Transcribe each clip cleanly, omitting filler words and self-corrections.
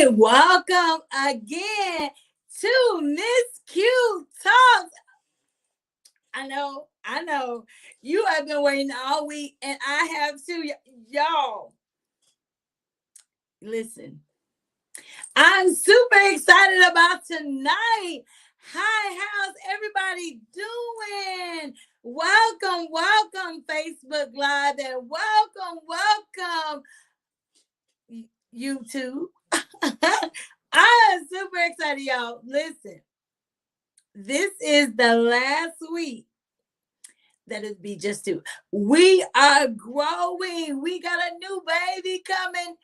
welcome again to Miss Q Talks. I know, you have been waiting all week, and I have too. Y'all, listen, I'm super excited about tonight. Hi, how's everybody doing? Welcome, Facebook Live, and welcome, YouTube. I'm super excited, y'all. Listen, this is the last week that it be just two. We are growing. We got a new baby coming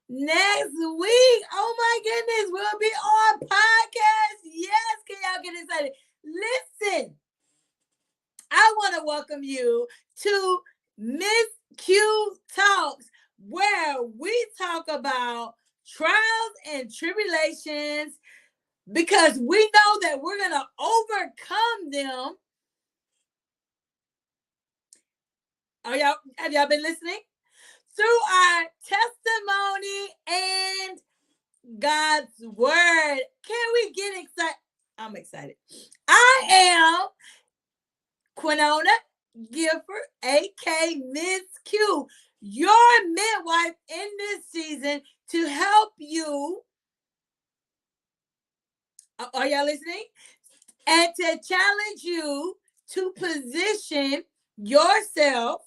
next week. Oh my goodness, we'll be on podcast. Yes, can y'all get excited? Listen, I want to welcome you to Miss Q Talks, where we talk about trials and tribulations, because we know that we're going to overcome them. Have y'all been listening? Through our testimony and God's word. Can we get excited? I'm excited. I am Quinona Gifford, aka Miss Q, your midwife in this season to help you. Are y'all listening? And to challenge you to position yourself.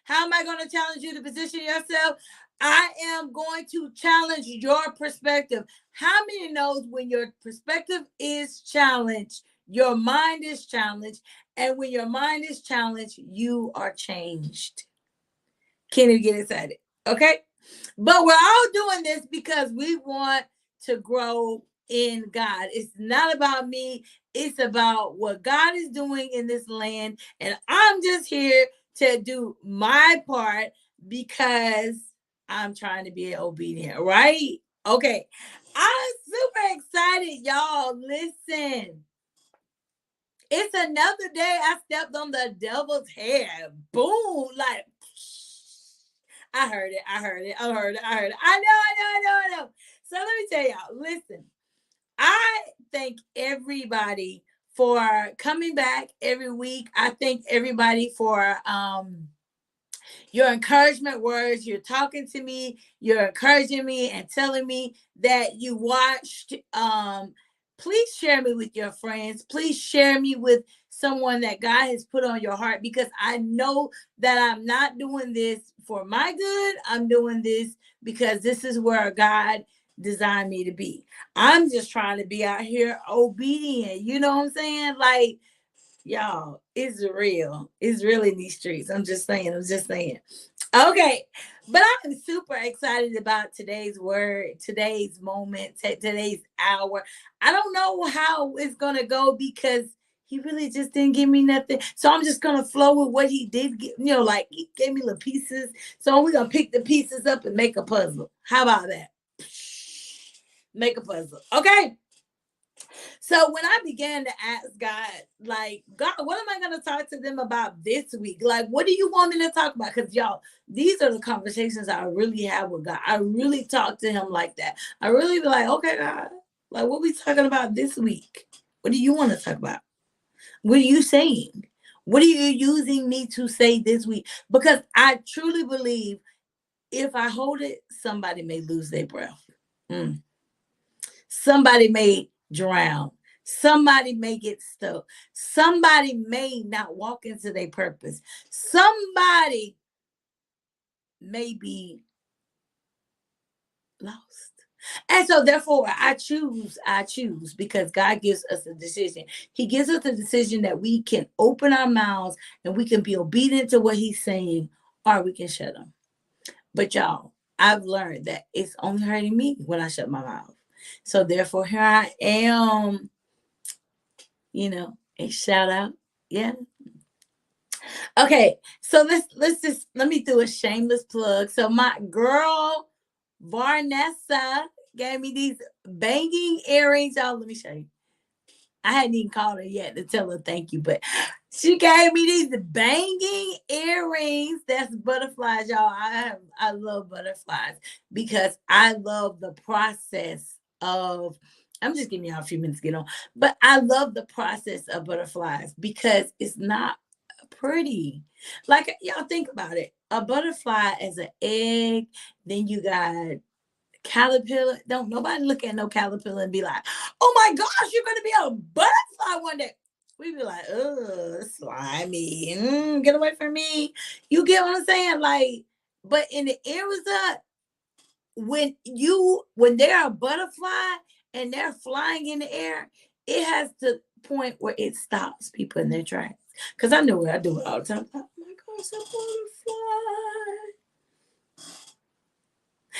How am I going to challenge you to position yourself? I am going to challenge your perspective. How many knows when your perspective is challenged, your mind is challenged, and when your mind is challenged, you are changed? Can you get excited? Okay? But we're all doing this because we want to grow in God. It's not about me. It's about what God is doing in this land. And I'm just here to do my part because I'm trying to be obedient, right? Okay. I'm super excited, y'all. Listen. It's another day I stepped on the devil's hair. Boom. Like, I heard it. I know. So let me tell y'all, listen, I thank everybody for coming back every week. I thank everybody for your encouragement words. You're talking to me, you're encouraging me and telling me that you watched. Please share me with your friends. Please share me with someone that God has put on your heart, because I know that I'm not doing this for my good. I'm doing this because this is where God designed me to be. I'm just trying to be out here obedient. You know what I'm saying? Like, y'all, it's real. It's real in these streets. I'm just saying. Okay. But I'm super excited about today's word, today's moment, today's hour. I don't know how it's going to go because he really just didn't give me nothing. So I'm just going to flow with what he did. Like he gave me little pieces. So we're going to pick the pieces up and make a puzzle. How about that? Make a puzzle. Okay. So when I began to ask God, like, God, what am I going to talk to them about this week? Like, what do you want me to talk about? Because y'all, these are the conversations I really have with God. I really talk to him like that. I really be like, okay, God, like, what we talking about this week? What do you want to talk about? What are you saying? What are you using me to say this week? Because I truly believe if I hold it, somebody may lose their breath. Somebody may drown. Somebody may get stuck. Somebody may not walk into their purpose. Somebody may be lost. And so therefore I choose because God gives us a decision. He gives us a decision that we can open our mouths and we can be obedient to what he's saying, or we can shut them. But y'all, I've learned that it's only hurting me when I shut my mouth. So therefore, here I am, a shout out. Yeah. Okay. So let me do a shameless plug. So my girl, Varnessa, gave me these banging earrings. Y'all, let me show you. I hadn't even called her yet to tell her thank you, but She gave me these banging earrings. That's butterflies, y'all. I love butterflies because I love the process of. I'm just giving y'all a few minutes to get on, but I love the process of butterflies because it's not pretty. Like y'all think about it. A butterfly as an egg, then you got caterpillar. Don't nobody look at no caterpillar and be like, "Oh my gosh, you're gonna be a butterfly one day." We be like, "Oh, slimy, get away from me." You get what I'm saying? Like, but in the areas when they're a butterfly and they're flying in the air, it has the point where it stops people in their tracks. Cause I know I do it all the time. Oh my gosh, a butterfly.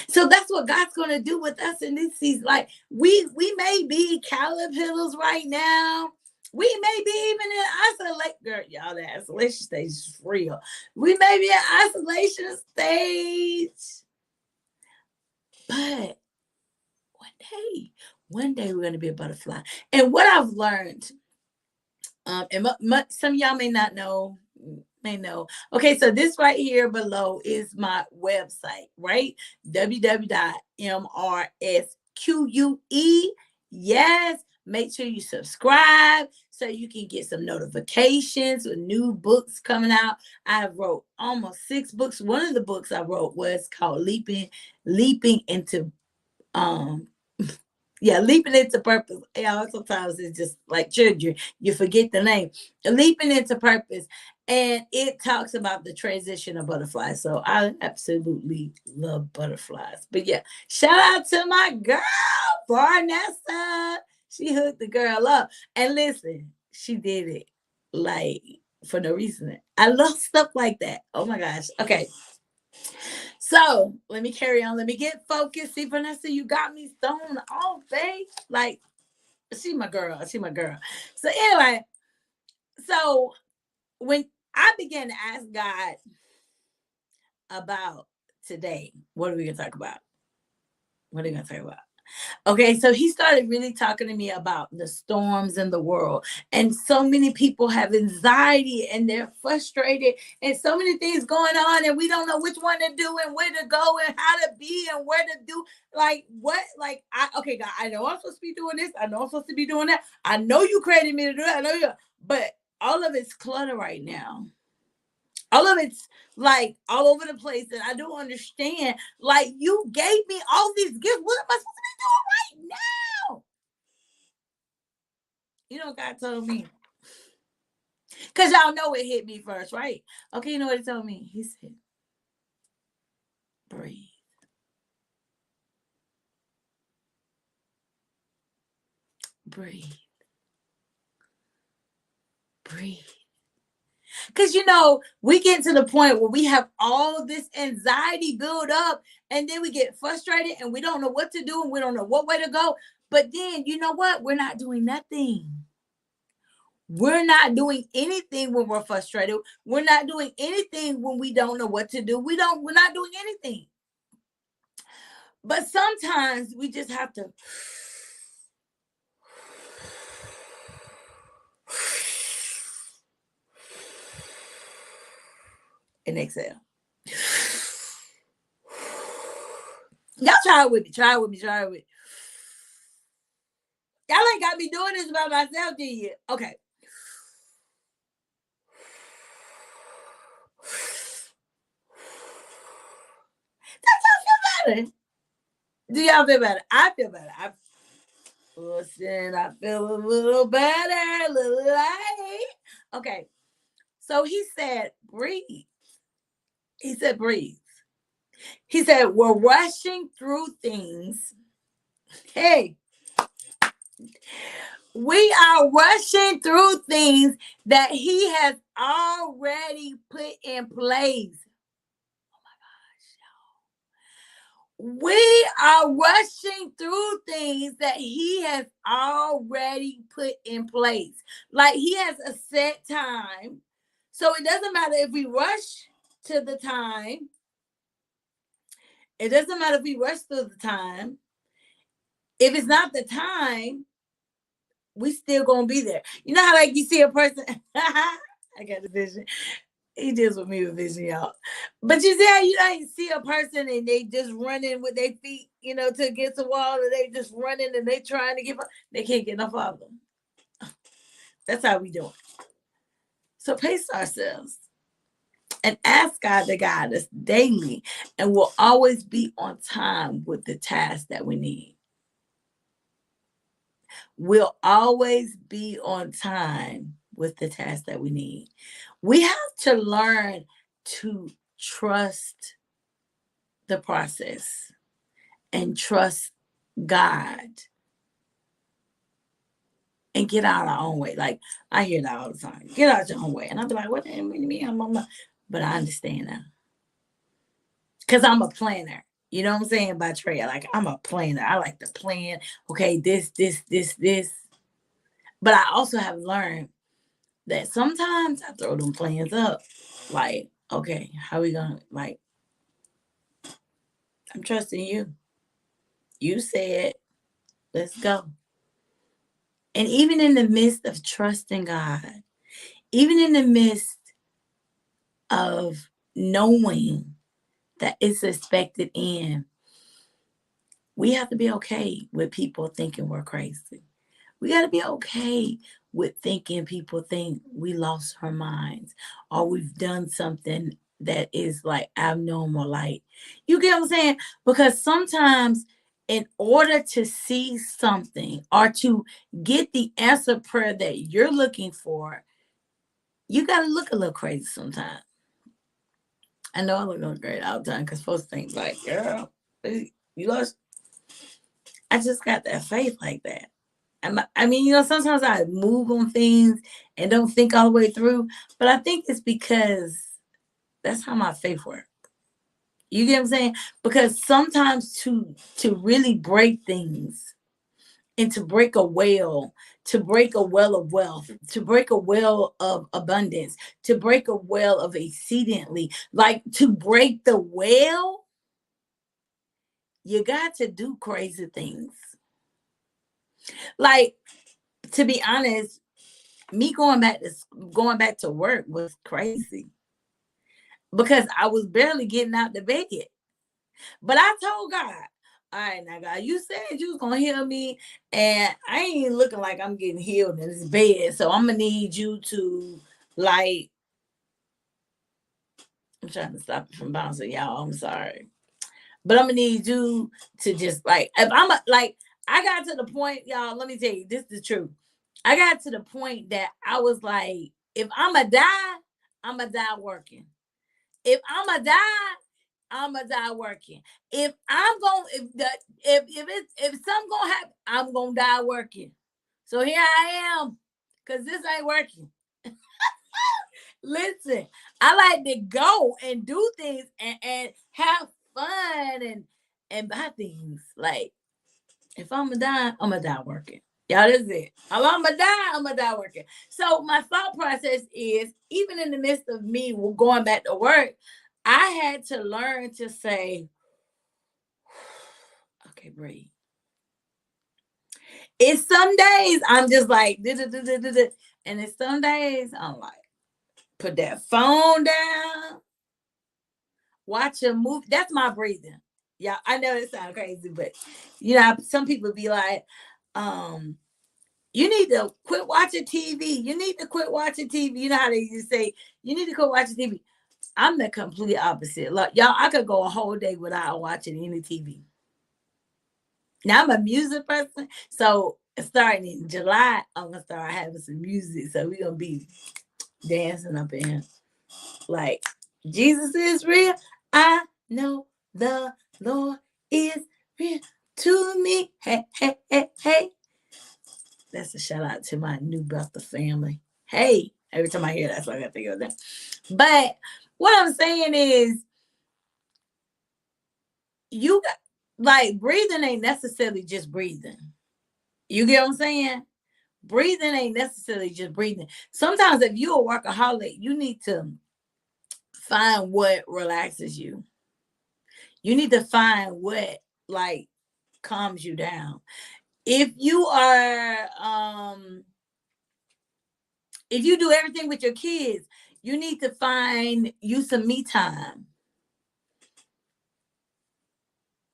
So that's what God's gonna do with us in this season. Like we may be caterpillars right now. We may be even in isolation. Girl, y'all, the isolation stage is real. We may be in isolation stage. But one day we're gonna be a butterfly. And what I've learned, and some of y'all may not know, may know. Okay, so this right here below is my website, right? www.mrsque. Yes, make sure you subscribe so you can get some notifications with new books coming out. I wrote almost 6 books. One of the books I wrote was called Leaping into Leaping into Purpose. Sometimes it's just like children, you forget the name. Leaping into Purpose. And it talks about the transition of butterflies. So I absolutely love butterflies. But yeah, shout out to my girl, Varnessa. She hooked the girl up. And listen, she did it like for no reason. I love stuff like that. Oh my gosh. Okay. So let me carry on. Let me get focused. See, Vanessa, you got me thrown off, babe. Like, she my girl. So anyway, so when I began to ask God about today, what are we gonna talk about? Okay, so he started really talking to me about the storms in the world. And so many people have anxiety and they're frustrated and so many things going on, and we don't know which one to do and where to go and how to be and where to do like what okay, God, I know I'm supposed to be doing this, I know I'm supposed to be doing that, I know you created me to do that, I know you, but all of it's clutter right now. All of it's like all over the place, and I don't understand. Like, you gave me all these gifts. What am I supposed to be doing right now? You know what God told me? Because y'all know it hit me first, right? Okay, you know what he told me? He said, breathe. Breathe. Breathe. Because, we get to the point where we have all this anxiety build up, and then we get frustrated and we don't know what to do and we don't know what way to go. But then, you know what? We're not doing nothing. We're not doing anything when we're frustrated. We're not doing anything when we don't know what to do. We're not doing anything. But sometimes we just have to and exhale. Y'all try it with me. Try it with me. Y'all ain't got me doing this by myself, do you? Okay. Does y'all feel better? Do y'all feel better? I feel better. I feel a little better, a little light. Okay. So he said, breathe. He said, breathe. He said, we're rushing through things. Hey, we are rushing through things that he has already put in place. Oh my gosh, y'all. We are rushing through things that he has already put in place. Like, he has a set time. So it doesn't matter if we rush to the time. It doesn't matter if we rush through the time. If it's not the time, we still gonna be there. You know how like you see a person I got a vision. He deals with me with vision, y'all. But you see how you like see a person and they just running with their feet, to against the wall, and they just running and they trying to give up. They can't get enough of them. That's how we do it. So pace ourselves and ask God to guide us daily, and we'll always be on time with the task that we need. We'll always be on time with the task that we need. We have to learn to trust the process and trust God and get out of our own way. Like, I hear that all the time. Get out your own way. And I'll be like, what do you mean? But I understand now. Because I'm a planner. You know what I'm saying? By trade. Like, I'm a planner. I like to plan. Okay, this. But I also have learned that sometimes I throw them plans up. Like, okay, how we gonna, like, I'm trusting you. You said, let's go. And even in the midst of trusting God, even in the midst of knowing that it's expected in, we have to be okay with people thinking we're crazy. We got to be okay with thinking people think we lost our minds or we've done something that is like abnormal. Like, you get what I'm saying? Because sometimes, in order to see something or to get the answer prayer that you're looking for, you got to look a little crazy sometimes. I know I look great all the time because folks think like, girl, you lost. I just got that faith like that. I mean, sometimes I move on things and don't think all the way through, but I think it's because that's how my faith works. You get what I'm saying? Because sometimes to really break things and to break a well of wealth, to break a well of abundance, to break a well of exceedingly, like to break the well, you got to do crazy things. Like, to be honest, me going back to work was crazy because I was barely getting out the bed. But I told God, all right, now God, you said you was gonna heal me, and I ain't looking like I'm getting healed in this bed. So I'm gonna need you to, like, I'm trying to stop it from bouncing, y'all. I'm sorry. But I'm gonna need you to just, like, if I got to the point, y'all, let me tell you, this is the truth. I got to the point that I was like, if I'm gonna die working. If I'm gonna die, I'm gonna die working. If I'm going, if something gonna happen, I'm gonna die working. So here I am, cause this ain't working. Listen, I like to go and do things and have fun and buy things. Like, if I'm gonna die working. Y'all, this is it. If I'm gonna die working. So my thought process is, even in the midst of me going back to work, I had to learn to say, okay, breathe. It's some days I'm just like, and it's some days I'm like, put that phone down, watch a movie. That's my breathing. Yeah, I know it sounds crazy, but some people be like, you need to quit watching TV. You need to quit watching TV. You know how they used to say, you need to quit watching TV. I'm the complete opposite. Look, y'all, I could go a whole day without watching any TV. Now, I'm a music person, so starting in July, I'm gonna start having some music. So we're gonna be dancing up in here. Like, Jesus is real. I know the Lord is real to me. Hey, hey, hey, hey. That's a shout out to my New Bethel family. Hey, every time I hear that, so I gotta think of that. But what I'm saying is, you got, like, breathing ain't necessarily just breathing. You get what I'm saying? Breathing ain't necessarily just breathing. Sometimes if you're a workaholic, you need to find what relaxes you. You need to find what, like, calms you down. If you are If you do everything with your kids, you need to find you some me time.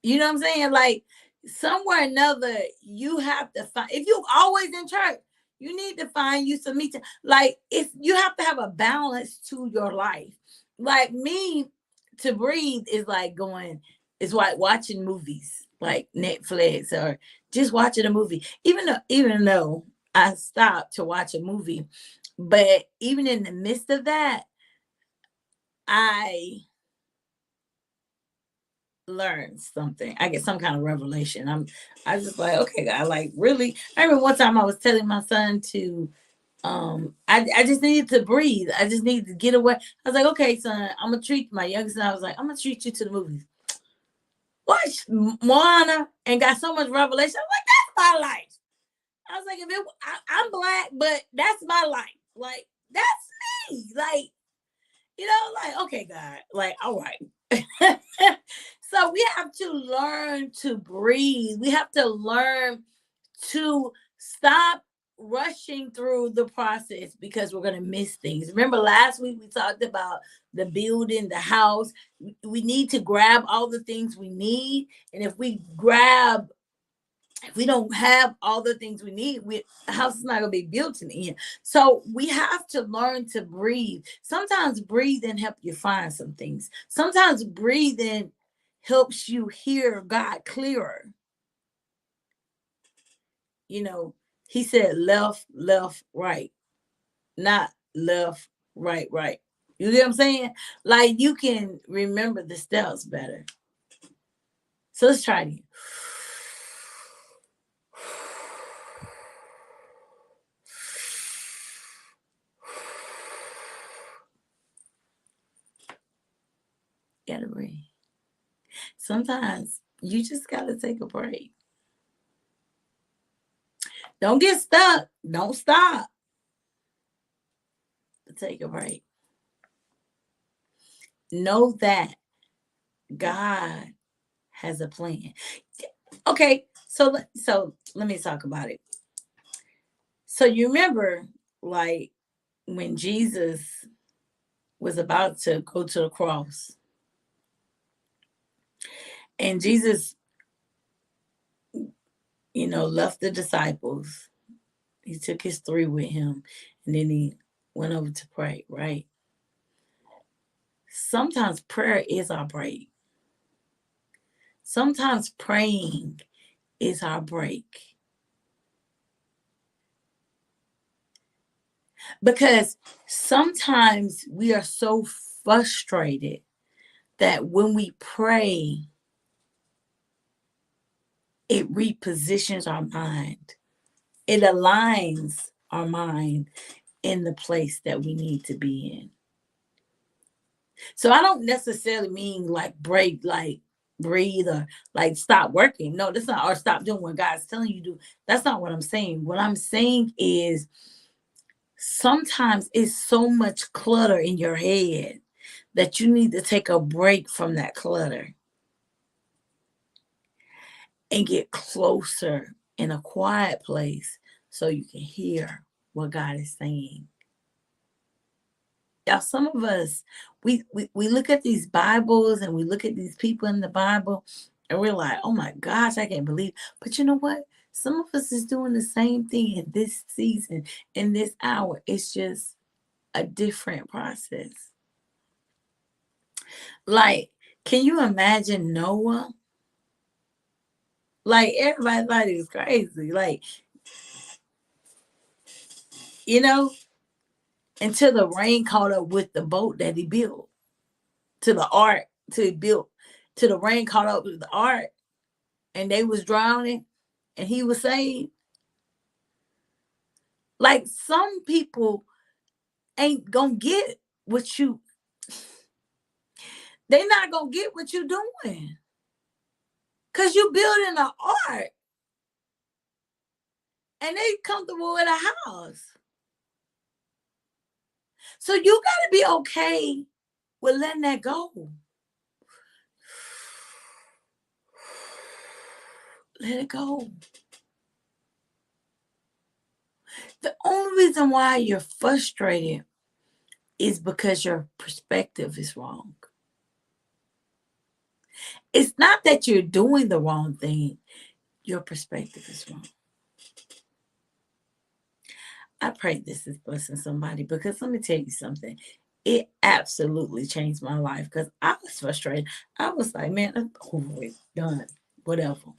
You know what I'm saying? Like somewhere or another, you have to find. If you always in church, you need to find you some me time. Like if you have to have a balance to your life. Like me, to breathe is like going. It's like watching movies, like Netflix, or just watching a movie. Even though I stopped to watch a movie, but even in the midst of that, I learn something. I get some kind of revelation. I just like, okay, God, like really. I remember one time I was telling my son to I just needed to breathe. I just needed to get away. I was like, okay, son, I'm gonna treat my youngest son. I was like, I'm gonna treat you to the movies. Watch Moana and got so much revelation. I'm like, that's my life. I was like, if it I'm black, but that's my life. Like, that's me. Like, like, okay, God, like, all right. So we have to learn to breathe. We have to learn to stop rushing through the process because we're going to miss things. Remember last week we talked about the building, the house. We need to grab all the things we need. And if we don't have all the things we need, the house is not going to be built in the end. So we have to learn to breathe. Sometimes breathing help you find some things. Sometimes breathing helps you hear God clearer. He said left, left, right, not left, right, right. You get what I'm saying? Like you can remember the steps better. So let's try it. Gotta breathe. Sometimes you just gotta take a break. Don't get stuck. Don't stop. Take a break. Know that God has a plan. Okay, so let me talk about it. So you remember, like when Jesus was about to go to the cross, and Jesus, left the disciples. He took his 3 with him, and then he went over to pray, right? Sometimes prayer is our break. Sometimes praying is our break. Because sometimes we are so frustrated that when we pray, it repositions our mind. It aligns our mind in the place that we need to be in. So I don't necessarily mean like break, like breathe, or like stop working. No, that's not, or stop doing what God's telling you to do. That's not what I'm saying. What I'm saying is sometimes it's so much clutter in your head that you need to take a break from that clutter and get closer in a quiet place so you can hear what God is saying. Y'all, some of us, we look at these Bibles and we look at these people in the Bible and we're like, oh my gosh, I can't believe. But you know what? Some of us is doing the same thing in this season, in this hour. It's just a different process. Like, can you imagine Noah? Like, everybody thought he was crazy. Like, until the rain caught up with the boat that he built, to the ark, to the rain caught up with the ark, and they was drowning, and he was saved. Like some people ain't gonna get what you. They not gonna get what you doing, cause you building an ark, and they comfortable in a house. So you gotta be okay with letting that go. Let it go. The only reason why you're frustrated is because your perspective is wrong. It's not that you're doing the wrong thing, your perspective is wrong. I pray this is blessing somebody, because let me tell you something. It absolutely changed my life, because I was frustrated. I was like, man, I'm over it, done, whatever.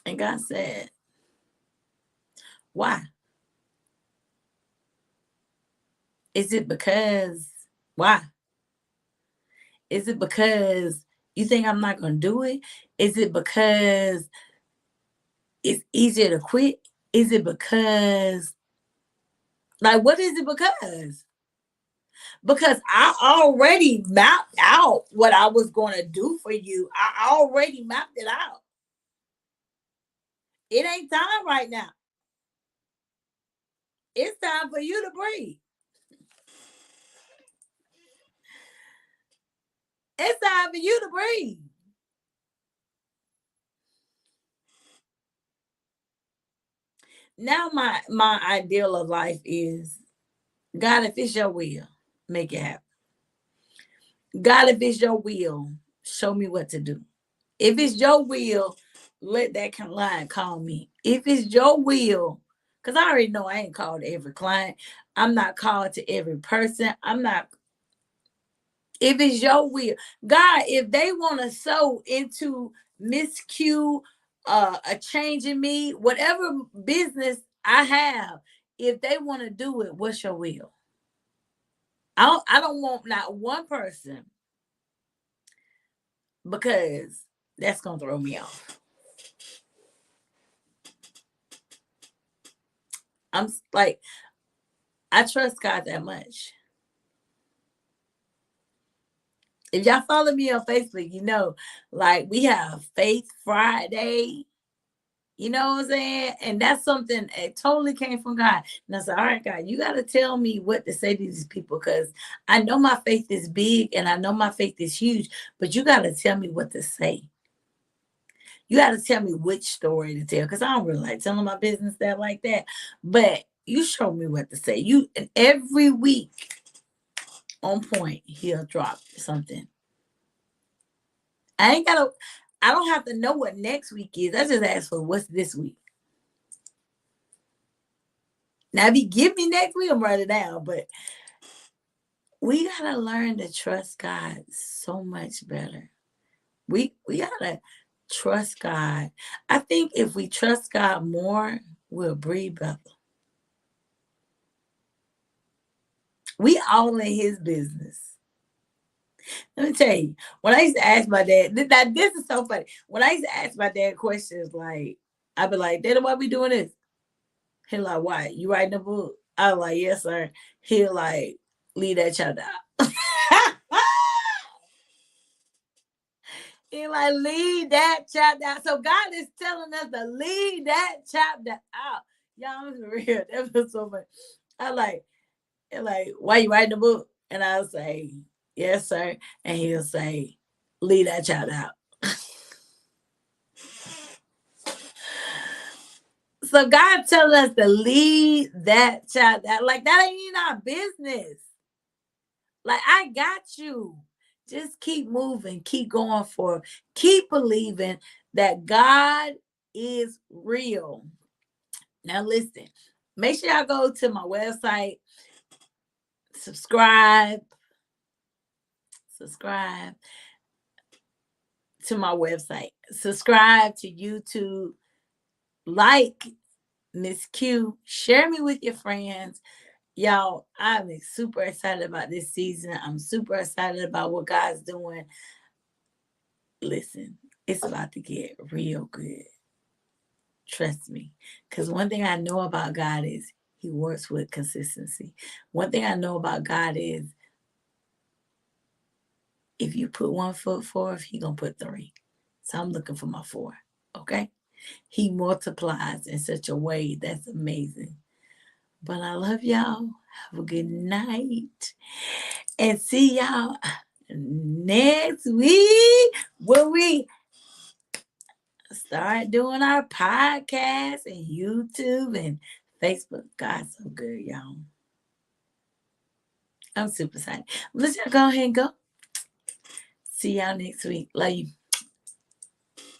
And God said, why? Is it because, why? Is it because you think I'm not going to do it? Is it because it's easier to quit? Is it because, like, what is it because? Because I already mapped out what I was going to do for you. I already mapped it out. It ain't time right now. It's time for you to breathe. It's time for you to breathe. Now my ideal of life is, God, if it's your will, make it happen. God, if it's your will, show me what to do. If it's your will, let that client call me. If it's your will, because I already know I ain't called every client. I'm not called to every person. I'm not. If it's your will, God, if they want to sow into Miss Q, a change in me, whatever business I have, if they want to do it, what's your will? I don't want not one person, because that's gonna throw me off. I'm like, I trust God that much. If y'all follow me on Facebook, you know, like, we have Faith Friday. You know what I'm saying? And that's something it totally came from God. And I said, all right, God, you got to tell me what to say to these people, because I know my faith is big and I know my faith is huge, but you got to tell me what to say. You got to tell me which story to tell, because I don't really like telling my business that like that. But you show me what to say. You, and every week on point, he'll drop something. I don't have to know what next week is. I just ask for what's this week. Now, if he give me next week, I'm writing it down. But we gotta learn to trust God so much better. We gotta trust God. I think if we trust God more, we'll breathe better. We all in his business. Let me tell you, when I used to ask my dad, this is so funny. When I used to ask my dad questions, like, I'd be like, Dad, why we doing this? He like, why? You writing a book? I was like, yes, sir. He like, leave that child out. He like, leave that chapter out. So God is telling us to leave that chapter out. Y'all, I'm real. That was so funny. I like, why you writing the book? And I'll say, yes, sir. And he'll say, leave that chapter out. So God telling us to leave that child out. Like, that ain't in our business. Like, I got you. Just keep moving, keep going forward, keep believing that God is real. Now, listen, make sure y'all go to my website, subscribe to my website, subscribe to YouTube, like Miss Q, share me with your friends. Y'all, I'm super excited about this season. I'm super excited about what God's doing. Listen, it's about to get real good. Trust me. Because one thing I know about God is he works with consistency. One thing I know about God is if you put 1 foot forward, he going to put 3. So I'm looking for my 4. Okay? He multiplies in such a way that's amazing. But I love y'all. Have a good night. And see y'all next week when we start doing our podcast and YouTube and Facebook. God's so good, y'all. I'm super excited. Let's just go ahead and go. See y'all next week. Love you.